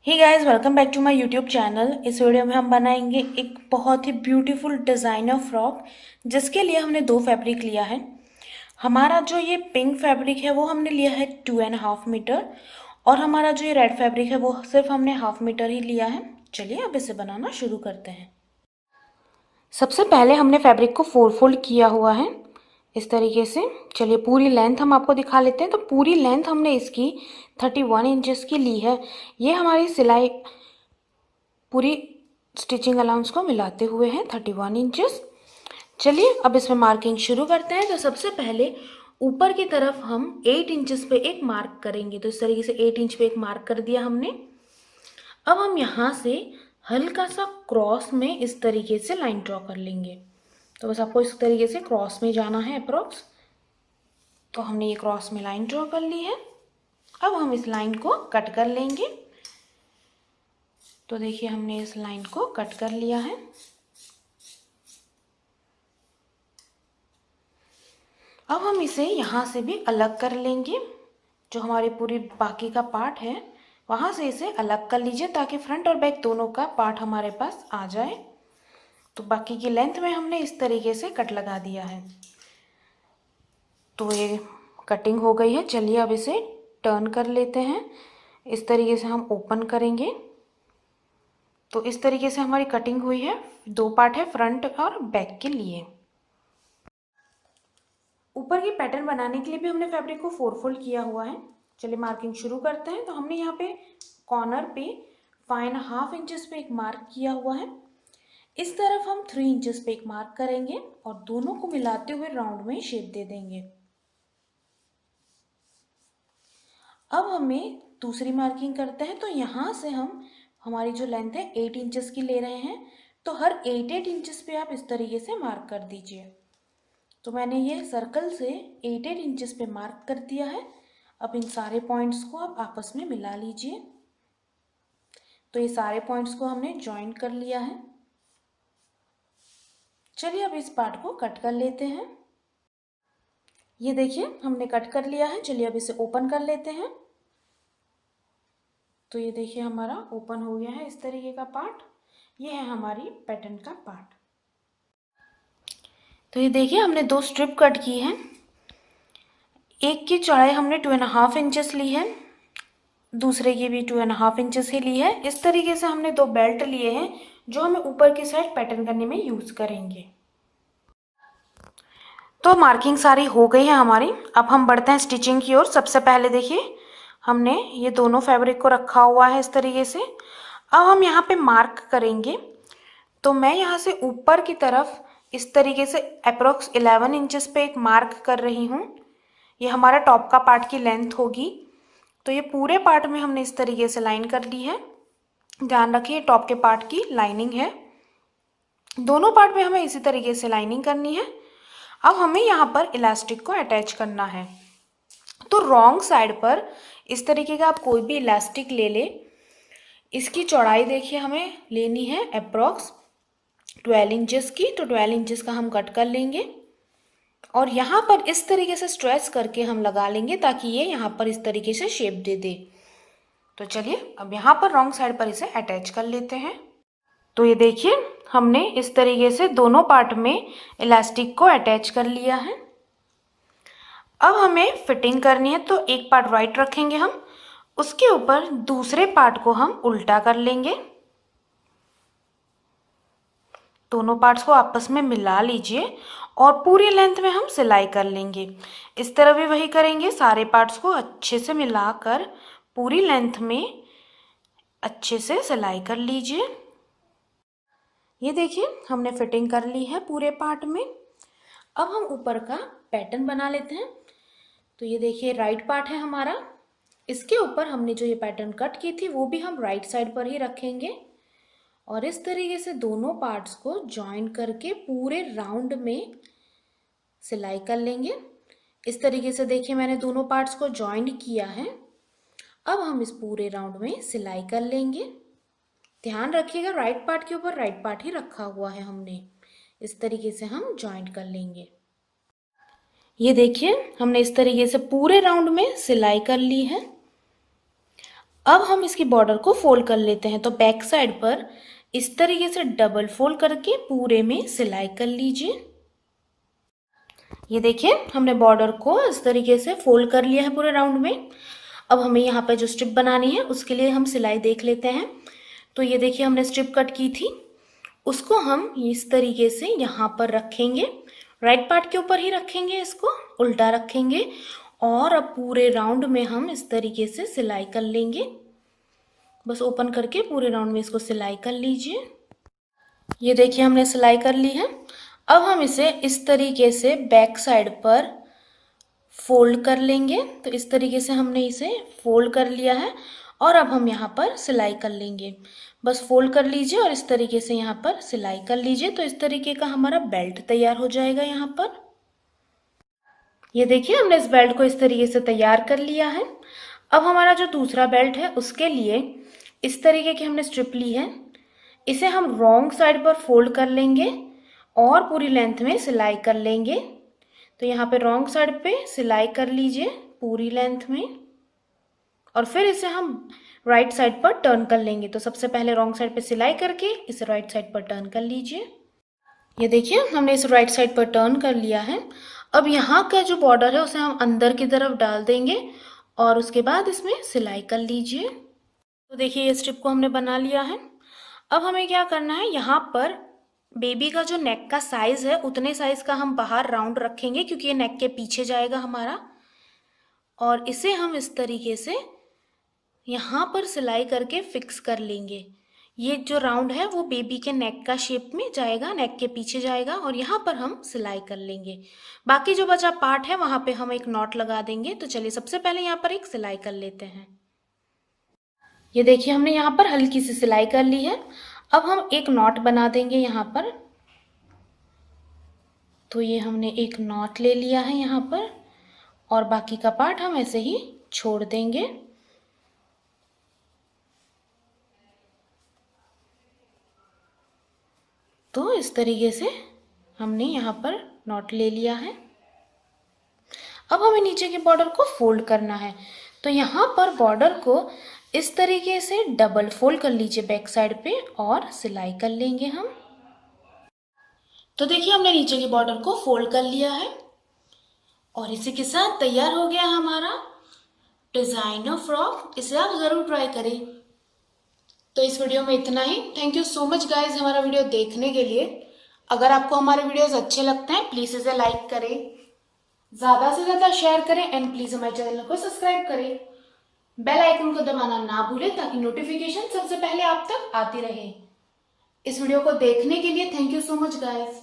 Hey guys, welcome back to my YouTube channel. इस video में हम बनाएंगे एक बहुत ही ब्यूटीफुल डिज़ाइनर फ्रॉक, जिसके लिए हमने दो फैब्रिक लिया है। हमारा जो ये पिंक फैब्रिक है वो हमने लिया है 2.5 मीटर, और हमारा जो ये रेड फैब्रिक है वो सिर्फ हमने 1/2 मीटर ही लिया है। चलिए अब इसे बनाना शुरू करते हैं। सबसे पहले हमने फैब्रिक को 4 फोल्ड किया हुआ है इस तरीके से। चलिए पूरी लेंथ हम आपको दिखा लेते हैं। तो पूरी लेंथ हमने इसकी 31 इंचेस की ली है। ये हमारी सिलाई पूरी स्टिचिंग अलाउंस को मिलाते हुए है 31 इंचेस। चलिए अब इसमें मार्किंग शुरू करते हैं। तो सबसे पहले ऊपर की तरफ हम 8 इंचेस पे एक मार्क करेंगे। तो इस तरीके से 8 इंच पे एक मार्क कर दिया हमने। अब हम यहाँ से हल्का सा क्रॉस में इस तरीके से लाइन ड्रॉ कर लेंगे। तो बस आपको इस तरीके से क्रॉस में जाना है अप्रोक्स। तो हमने ये क्रॉस में लाइन ड्रॉ कर ली है। अब हम इस लाइन को कट कर लेंगे। तो देखिए हमने इस लाइन को कट कर लिया है। अब हम इसे यहाँ से भी अलग कर लेंगे। जो हमारी पूरी बाकी का पार्ट है वहाँ से इसे अलग कर लीजिए, ताकि फ्रंट और बैक दोनों का पार्ट हमारे पास आ जाए। तो बाकी की लेंथ में हमने इस तरीके से कट लगा दिया है। तो ये कटिंग हो गई है। चलिए अब इसे टर्न कर लेते हैं। इस तरीके से हम ओपन करेंगे। तो इस तरीके से हमारी कटिंग हुई है। दो पार्ट है, फ्रंट और बैक के लिए। ऊपर की पैटर्न बनाने के लिए भी हमने फैब्रिक को 4 फोल्ड किया हुआ है। चलिए मार्किंग शुरू करते हैं। तो हमने यहाँ पे कॉर्नर पे 5.5 इंचेस पे एक मार्क किया हुआ है। इस तरफ हम 3 इंचेस पे एक मार्क करेंगे और दोनों को मिलाते हुए राउंड में शेप दे देंगे। अब हमें दूसरी मार्किंग करते हैं। तो यहाँ से हम हमारी जो लेंथ है 8 इंचेस की ले रहे हैं। तो हर 8 इंचेस पे आप इस तरीके से मार्क कर दीजिए। तो मैंने ये सर्कल से 8 इंचेस पे मार्क कर दिया है। अब इन सारे पॉइंट्स को आप आपस में मिला लीजिए। तो ये सारे पॉइंट्स को हमने ज्वाइन कर लिया है। चलिए अब इस पार्ट को कट कर लेते हैं। ये देखिए हमने कट कर लिया है। चलिए अब इसे ओपन कर लेते हैं। तो ये देखिए हमारा ओपन हो गया है इस तरीके का पार्ट। ये है हमारी पैटर्न का पार्ट। तो ये देखिए हमने दो स्ट्रिप कट की है। एक की चौड़ाई हमने 2.5 इंचेस ली है, दूसरे की भी 2.5 इंचेस ही ली है। इस तरीके से हमने दो बेल्ट लिए हैं जो हमें ऊपर की साइड पैटर्न करने में यूज करेंगे। तो मार्किंग सारी हो गई है हमारी। अब हम बढ़ते हैं स्टिचिंग की ओर। सबसे पहले देखिए हमने ये दोनों फैब्रिक को रखा हुआ है इस तरीके से। अब हम यहाँ पे मार्क करेंगे। तो मैं यहाँ से ऊपर की तरफ इस तरीके से अप्रोक्स 11 इंचेस पे एक मार्क कर रही हूँ। ये हमारा टॉप का पार्ट की लेंथ होगी। तो ये पूरे पार्ट में हमने इस तरीके से लाइन कर ली है। ध्यान रखिए टॉप के पार्ट की लाइनिंग है। दोनों पार्ट में हमें इसी तरीके से लाइनिंग करनी है। अब हमें यहाँ पर इलास्टिक को अटैच करना है। तो रॉन्ग साइड पर इस तरीके का आप कोई भी इलास्टिक ले ले। इसकी चौड़ाई देखिए हमें लेनी है अप्रोक्स 12 इंचेस की। तो 12 इंचेस का हम कट कर लेंगे और यहाँ पर इस तरीके से स्ट्रेच करके हम लगा लेंगे, ताकि ये यहाँ पर इस तरीके से शेप दे दे। तो चलिए अब यहाँ पर रॉन्ग साइड पर इसे अटैच कर लेते हैं। तो ये देखिए हमने इस तरीके से दोनों पार्ट में इलास्टिक को अटैच कर लिया है। अब हमें फिटिंग करनी है। तो एक पार्ट राइट रखेंगे हम, उसके ऊपर दूसरे पार्ट को हम उल्टा कर लेंगे। दोनों पार्ट्स को आपस में मिला लीजिए और पूरी लेंथ में हम सिलाई कर लेंगे। इस तरह भी वही करेंगे। सारे पार्ट्स को अच्छे से मिलाकर पूरी लेंथ में अच्छे से सिलाई कर लीजिए। ये देखिए हमने फिटिंग कर ली है पूरे पार्ट में। अब हम ऊपर का पैटर्न बना लेते हैं। तो ये देखिए राइट पार्ट है हमारा। इसके ऊपर हमने जो ये पैटर्न कट की थी वो भी हम राइट साइड पर ही रखेंगे और इस तरीके से दोनों पार्ट्स को जॉइन करके पूरे राउंड में सिलाई कर लेंगे। इस तरीके से देखिए मैंने दोनों पार्ट्स को जॉइन किया है। अब हम इस पूरे राउंड में सिलाई कर लेंगे। ध्यान रखिएगा राइट पार्ट के ऊपर राइट पार्ट ही रखा हुआ है हमने। इस तरीके से हम जॉइंट कर लेंगे। ये देखिए हमने इस तरीके से पूरे राउंड में सिलाई कर ली है। अब हम इसकी बॉर्डर को फोल्ड कर लेते हैं। तो बैक साइड पर इस तरीके से डबल फोल्ड करके पूरे में सिलाई कर लीजिए। ये देखिए हमने बॉर्डर को इस तरीके से फोल्ड कर लिया है पूरे राउंड में। अब हमें यहाँ पे जो स्ट्रिप बनानी है उसके लिए हम सिलाई देख लेते हैं। तो ये देखिए हमने स्ट्रिप कट की थी, उसको हम इस तरीके से यहाँ पर रखेंगे, राइट पार्ट के ऊपर ही रखेंगे, इसको उल्टा रखेंगे और अब पूरे राउंड में हम इस तरीके से सिलाई कर लेंगे। बस ओपन करके पूरे राउंड में इसको सिलाई कर लीजिए। ये देखिए हमने सिलाई कर ली है। अब हम इसे इस तरीके से बैक साइड पर फोल्ड कर लेंगे। तो इस तरीके से हमने इसे फोल्ड कर लिया है और अब हम यहाँ पर सिलाई कर लेंगे। बस फोल्ड कर लीजिए और इस तरीके से यहाँ पर सिलाई कर लीजिए। तो इस तरीके का हमारा बेल्ट तैयार हो जाएगा यहाँ पर। ये देखिए हमने इस बेल्ट को इस तरीके से तैयार कर लिया है। अब हमारा जो दूसरा बेल्ट है उसके लिए इस तरीके की हमने स्ट्रिप ली है, इसे हम रॉन्ग साइड पर फोल्ड कर लेंगे और पूरी लेंथ में सिलाई कर लेंगे। तो यहाँ पे रॉन्ग साइड पे सिलाई कर लीजिए पूरी लेंथ में और फिर इसे हम राइट साइड पर टर्न कर लेंगे। तो सबसे पहले रॉन्ग साइड पे सिलाई करके इसे राइट साइड पर टर्न कर लीजिए। ये देखिए हमने इसे राइट साइड पर टर्न कर लिया है। अब यहाँ का जो बॉर्डर है उसे हम अंदर की तरफ डाल देंगे और उसके बाद इसमें सिलाई कर लीजिए। तो देखिए ये स्ट्रिप को हमने बना लिया है। अब हमें क्या करना है, यहाँ पर बेबी का जो नेक का साइज है उतने साइज का हम बाहर राउंड रखेंगे क्योंकि ये नेक के पीछे जाएगा हमारा, और इसे हम इस तरीके से यहाँ पर सिलाई करके फिक्स कर लेंगे। ये जो राउंड है वो बेबी के नेक का शेप में जाएगा, नेक के पीछे जाएगा और यहाँ पर हम सिलाई कर लेंगे। बाकी जो बचा पार्ट है वहाँ पे हम एक नॉट लगा देंगे। तो चलिए सबसे पहले यहाँ पर एक सिलाई कर लेते हैं। ये देखिए हमने यहाँ पर हल्की सी सिलाई कर ली है। अब हम एक नॉट बना देंगे यहाँ पर। तो ये हमने एक नॉट ले लिया है यहाँ पर और बाकी का पार्ट हम ऐसे ही छोड़ देंगे। तो इस तरीके से हमने यहाँ पर नॉट ले लिया है। अब हमें नीचे के बॉर्डर को फोल्ड करना है। तो यहाँ पर बॉर्डर को इस तरीके से डबल फोल्ड कर लीजिए बैक साइड पे और सिलाई कर लेंगे हम। तो देखिए हमने नीचे के बॉर्डर को फोल्ड कर लिया है और इसी के साथ तैयार हो गया हमारा डिजाइनर फ्रॉक। इसे आप जरूर ट्राई करें। तो इस वीडियो में इतना ही। Thank you so much guys हमारा वीडियो देखने के लिए। अगर आपको हमारे वीडियोस अच्छे लगते हैं प्लीज इसे लाइक करें, ज्यादा से ज्यादा शेयर करें एंड प्लीज हमारे चैनल को सब्सक्राइब करें। बेल आइकन को दबाना ना भूलें ताकि नोटिफिकेशन सबसे पहले आप तक आती रहे। इस वीडियो को देखने के लिए thank you so much guys.